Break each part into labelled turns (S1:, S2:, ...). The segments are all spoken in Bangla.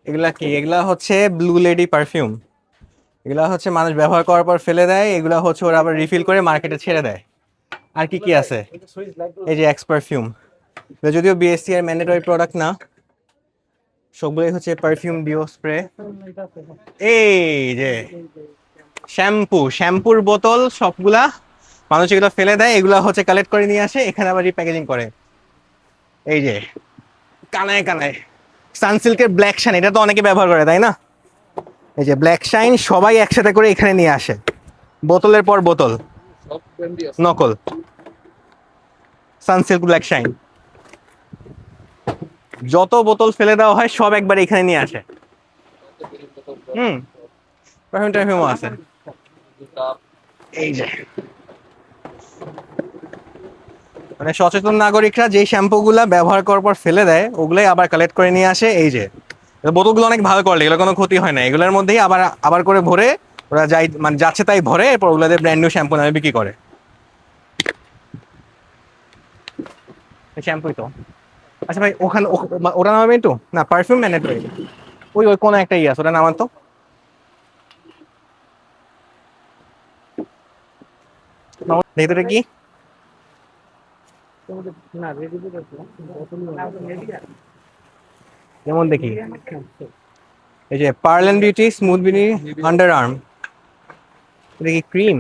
S1: এগুলা কি? এগুলা হচ্ছে ব্লু লেডি পারফিউম। এগুলা হচ্ছে মানুষ ব্যবহার করার পর ফেলে দেয়, এগুলা হচ্ছে ওরা আবার রিফিল করে মার্কেটে ছেড়ে দেয়। আর কি কি আছে? এই যে এক্স পারফিউম, যদিও বিএসসি এর ম্যান্ডেটরি প্রোডাক্ট না, সবগুলোই হচ্ছে পারফিউম ডিও স্প্রে। এই যে শ্যাম্পুর বোতল সবগুলা মানুষ এগুলো ফেলে দেয়, এগুলা হচ্ছে কালেক্ট করে নিয়ে আসে, এখানে আবার রিপ্যাকেজিং করে। এই যে কানায় কানায় সানসিল্কের ব্ল্যাক শাইন, এটা তো অনেকে ব্যবহার করে তাই না? এই যে ব্ল্যাক শাইন সবাই একসাথে করে এখানে নিয়ে আসে, বোতলের পর বোতল নকল সানসিল্ক ব্ল্যাক শাইন। যত বোতল ফেলে দেওয়া হয় সব একবার এখানে নিয়ে আসে। পারফিউম টারফিউমও আছে। এই যে মানে সচেতন নাগরিকরা যে শ্যাম্পু গুলা ব্যবহার করার পর ফেলে দেয় ওগুলাই আবার কালেক্ট করে নিয়ে আসে। এই যে বোতলগুলো অনেক ভালো কোয়ালিটি, এগুলো কোনো ক্ষতি হয় না, এগুলোর মধ্যেই আবার আবার করে ভরে ওরা যাই মানে যাচ্ছে তাই ভরে, এরপর ওগুলোদের ব্র্যান্ড নিউ শ্যাম্পু নামে বিক্রি করে। শ্যাম্পুই তো। আচ্ছা ভাই, ওখানে ওটা নামাবে একটু না, পারফিউম ম্যান্ডেটরি। ওই ওই কোনো একটা আছে, ওটা নামান তো। ভেতরে কি? যেমন দেখি, এই যে pearl and beauty smooth beauty under arm, এটা কি ক্রিম?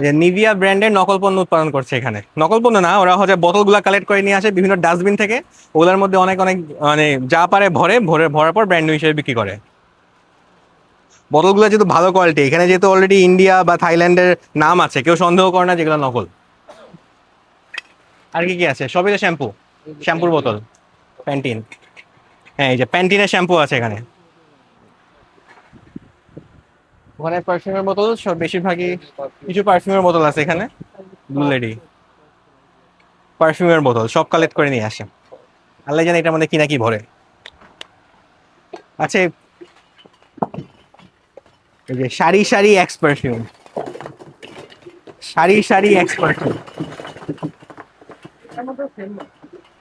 S1: যে নিভিয়া ব্র্যান্ডের নকল পণ্য উৎপাদন করছে এখানে। নকল পণ্য না, ওরা হচ্ছে বোতলগুলা কালেক্ট করে নিয়ে আসে বিভিন্ন ডাস্টবিন থেকে, ওগুলোর মধ্যে অনেক অনেক মানে যা পারে ভরার পর ব্র্যান্ড নিউ হিসেবে বিক্রি করে। বোতলগুলো যেহেতু ভালো কোয়ালিটি, এখানে যেহেতু অলরেডি ইন্ডিয়া বা থাইল্যান্ডের নাম আছে, কেউ সন্দেহ করে না যেগুলো নকল। আর কি কি আছে? সবই তো শ্যাম্পু, শ্যাম্পুর বোতল প্যান্টিন। হ্যাঁ, এই যে প্যান্টিনের শ্যাম্পু আছে এখানে। ওখানে পারফিউমের বোতল সব বেশিরভাগই, কিছু পারফিউমের বোতল আছে এখানে। ব্লু লেডি পারফিউমের বোতল সব কালেক্ট করে নিয়ে আসে, আল্লাহ জানে এটার মধ্যে কি না কি ভরে। আচ্ছা, এই যে সারি সারি এক্স পারফিউম, সারি সারি এক্স পারফিউম।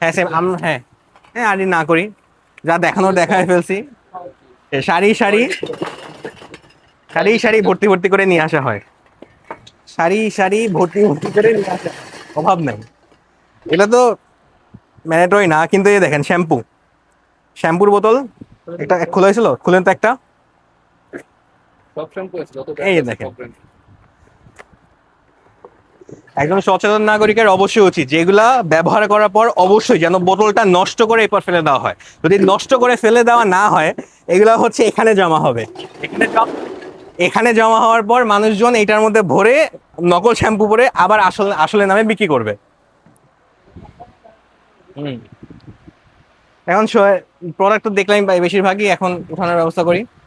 S1: হ্যাঁ সেম, হ্যাঁ হ্যাঁ, আর না করি, যা দেখানোর দেখায় ফেলছি। সারি সারি সারি সারি ভর্তি ভর্তি করে নিয়ে আসা হয়, সারি সারি ভর্তি ভর্তি করে নিয়ে আসা, অভাব নাই। এটা তো ম্যান্ডেটরি না, কিন্তু এই দেখেন শ্যাম্পুর বোতল, একটা খোলা হয়েছিল, খুলেন তো একটা। এই দেখেন, একজন সচেতন নাগরিকের অবশ্যই উচিত যেগুলা ব্যবহার করার পর অবশ্যই যেন বোতলটা নষ্ট করে এরপর ফেলে দেওয়া হয়। যদি নষ্ট করে ফেলে দেওয়া না হয়, এগুলা হচ্ছে এখানে জমা হবে, এখানে জমা হওয়ার পর মানুষজন এটার মধ্যে ভরে নকল শ্যাম্পু করে আবার আসলে আসলে নামে বিক্রি করবে। এখন প্রোডাক্ট তো দেখলাম বেশিরভাগই, এখন উঠানোর ব্যবস্থা করি।